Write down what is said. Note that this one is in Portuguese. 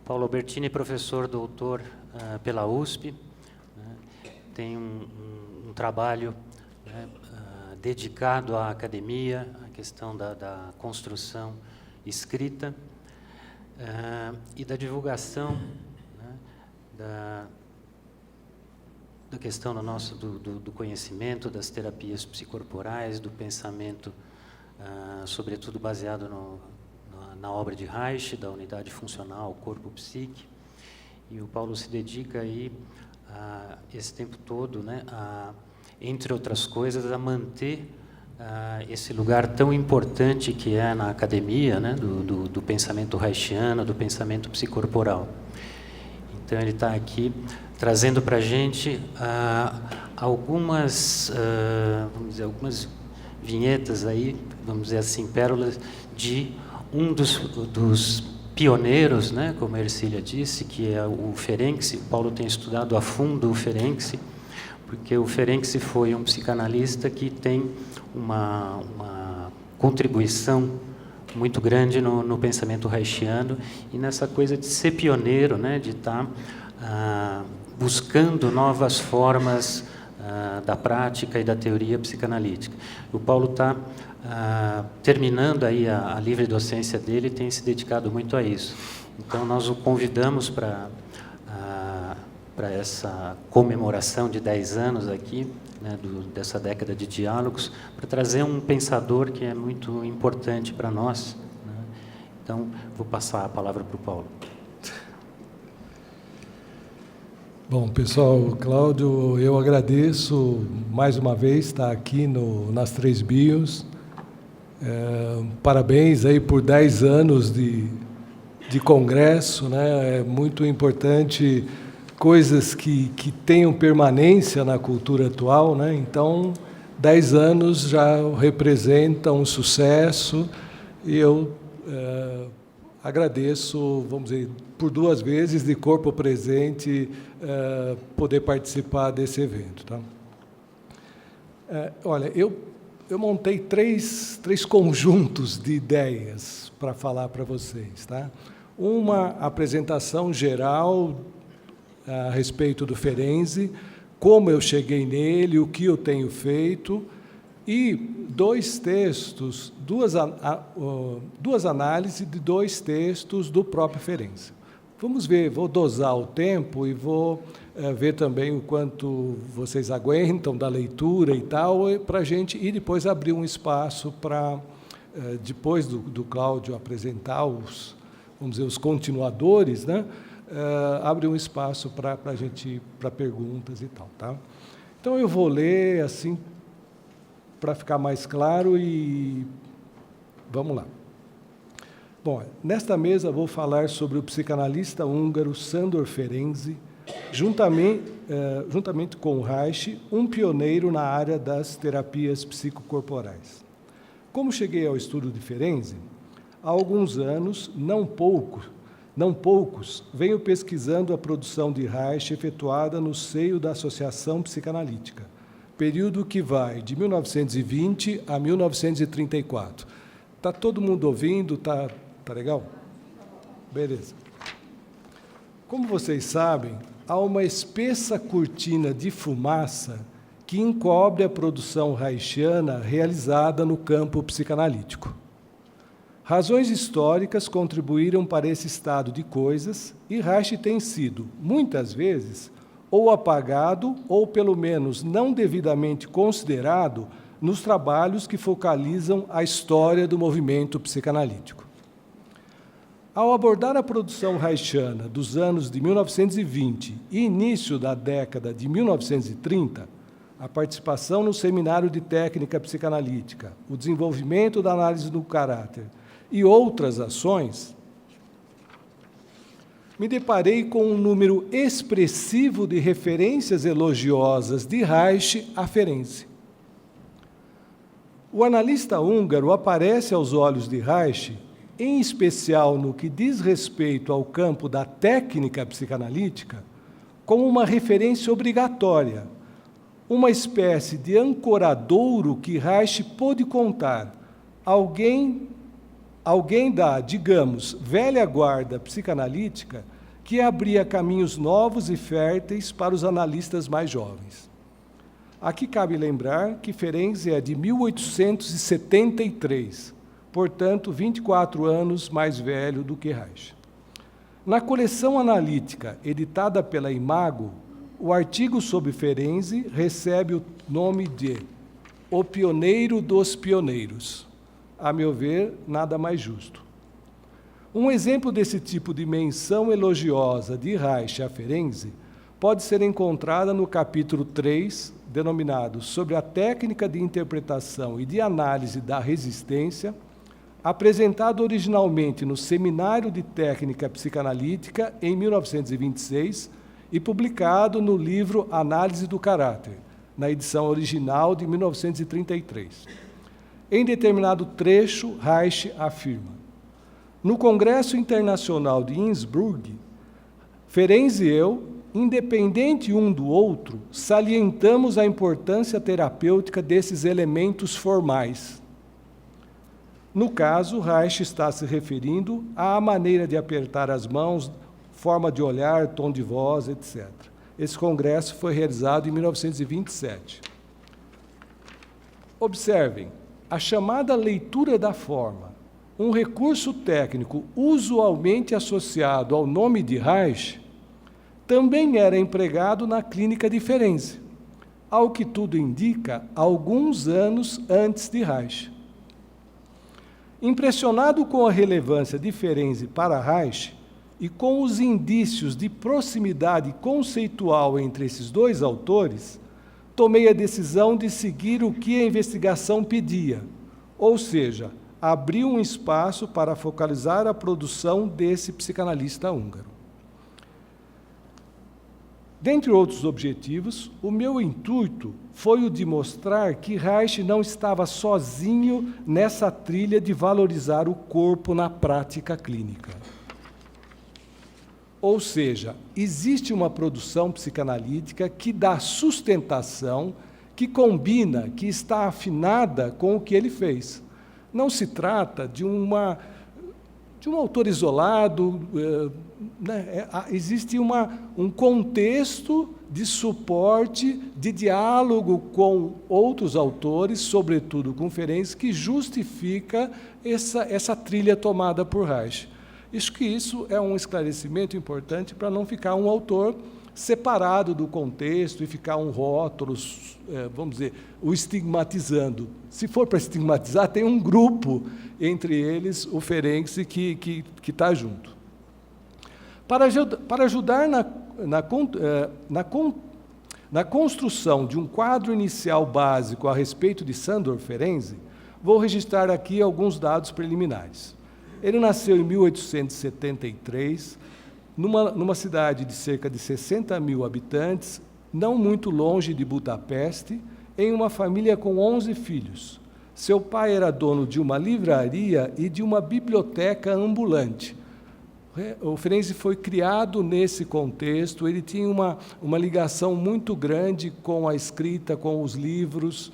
Paulo Albertini é professor doutor pela USP, né, tem um trabalho, né, dedicado à academia, à questão da construção escrita e da divulgação, né, da questão do conhecimento, das terapias psicorporais, do pensamento, sobretudo baseado na obra de Reich, da unidade funcional, corpo-psique. E o Paulo se dedica aí, esse tempo todo, né, entre outras coisas, a manter esse lugar tão importante que é na academia, né, do pensamento reichiano, do pensamento psicorporal. Então, ele está aqui trazendo para a gente algumas vinhetas aí, vamos dizer assim, pérolas de um dos pioneiros, né, como a Ercília disse, que é o Ferenczi. O Paulo tem estudado a fundo o Ferenczi, porque o Ferenczi foi um psicanalista que tem uma contribuição muito grande no pensamento reichiano e nessa coisa de ser pioneiro, né, de estar buscando novas formas da prática e da teoria psicanalítica. O Paulo está terminando aí a livre docência dele e tem se dedicado muito a isso. Então, nós o convidamos para essa comemoração de 10 anos aqui, né, dessa década de diálogos, para trazer um pensador que é muito importante para nós, né? Então, vou passar a palavra para o Paulo. Bom, pessoal, Cláudio, eu agradeço mais uma vez estar aqui nas Três Bios. Parabéns aí por 10 anos de congresso, né? É muito importante coisas que tenham permanência na cultura atual, né? Então, 10 anos já representam um sucesso e eu agradeço, vamos dizer, por 2 vezes de corpo presente poder participar desse evento, tá? Olha, eu montei três conjuntos de ideias para falar para vocês, tá? Uma apresentação geral a respeito do Ferenczi, como eu cheguei nele, o que eu tenho feito, e 2 textos, duas análises de 2 textos do próprio Ferenczi. Vamos ver, vou dosar o tempo e vou ver também o quanto vocês aguentam da leitura e tal, para a gente, e depois abrir um espaço para, depois do Cláudio apresentar vamos dizer, os continuadores, né? Abre um espaço para a gente, para perguntas e tal, tá? Então, eu vou ler, assim, para ficar mais claro e vamos lá. Bom, nesta mesa vou falar sobre o psicanalista húngaro Sándor Ferenczi, juntamente com Reich, um pioneiro na área das terapias psicocorporais. Como cheguei ao estudo de Ferenczi? Há alguns anos, não poucos, venho pesquisando a produção de Reich efetuada no seio da Associação Psicanalítica, período que vai de 1920 a 1934. Está todo mundo ouvindo? Tá legal? Beleza. Como vocês sabem, há uma espessa cortina de fumaça que encobre a produção reichiana realizada no campo psicanalítico. Razões históricas contribuíram para esse estado de coisas e Reich tem sido, muitas vezes, ou apagado ou, pelo menos, não devidamente considerado nos trabalhos que focalizam a história do movimento psicanalítico. Ao abordar a produção reichiana dos anos de 1920 e início da década de 1930, a participação no Seminário de Técnica Psicanalítica, o desenvolvimento da análise do caráter e outras ações, me deparei com um número expressivo de referências elogiosas de Reich a Ferenczi. O analista húngaro aparece aos olhos de Reich, em especial no que diz respeito ao campo da técnica psicanalítica, como uma referência obrigatória, uma espécie de ancoradouro que Reich pôde contar, alguém da, digamos, velha guarda psicanalítica que abria caminhos novos e férteis para os analistas mais jovens. Aqui cabe lembrar que Ferenczi é de 1873, portanto, 24 anos mais velho do que Reich. Na coleção analítica editada pela Imago, o artigo sobre Ferenczi recebe o nome de O Pioneiro dos Pioneiros. A meu ver, nada mais justo. Um exemplo desse tipo de menção elogiosa de Reich a Ferenczi pode ser encontrada no capítulo 3, denominado Sobre a Técnica de Interpretação e de Análise da Resistência, apresentado originalmente no Seminário de Técnica Psicanalítica em 1926 e publicado no livro Análise do Caráter, na edição original de 1933. Em determinado trecho, Reich afirma: no Congresso Internacional de Innsbruck, Ferenczi e eu, independente um do outro, salientamos a importância terapêutica desses elementos formais. No caso, Reich está se referindo à maneira de apertar as mãos, forma de olhar, tom de voz, etc. Esse congresso foi realizado em 1927. Observem, a chamada leitura da forma, um recurso técnico usualmente associado ao nome de Reich, também era empregado na clínica de Ferenczi, ao que tudo indica, alguns anos antes de Reich. Impressionado com a relevância de Ferenczi para Reich e com os indícios de proximidade conceitual entre esses dois autores, tomei a decisão de seguir o que a investigação pedia, ou seja, abrir um espaço para focalizar a produção desse psicanalista húngaro. Dentre outros objetivos, o meu intuito foi o de mostrar que Reich não estava sozinho nessa trilha de valorizar o corpo na prática clínica. Ou seja, existe uma produção psicanalítica que dá sustentação, que combina, que está afinada com o que ele fez. Não se trata de um autor isolado, existe um contexto de suporte, de diálogo com outros autores, sobretudo com Ferenczi, que justifica essa trilha tomada por Reich. Isso é um esclarecimento importante para não ficar um autor separado do contexto e ficar um rótulo, vamos dizer, o estigmatizando. Se for para estigmatizar, tem um grupo, entre eles o Ferenczi, que está junto. Para ajudar na construção de um quadro inicial básico a respeito de Sándor Ferenczi, vou registrar aqui alguns dados preliminares. Ele nasceu em 1873, numa cidade de cerca de 60 mil habitantes, não muito longe de Budapeste, em uma família com 11 filhos. Seu pai era dono de uma livraria e de uma biblioteca ambulante. O Ferenczi foi criado nesse contexto, ele tinha uma ligação muito grande com a escrita, com os livros,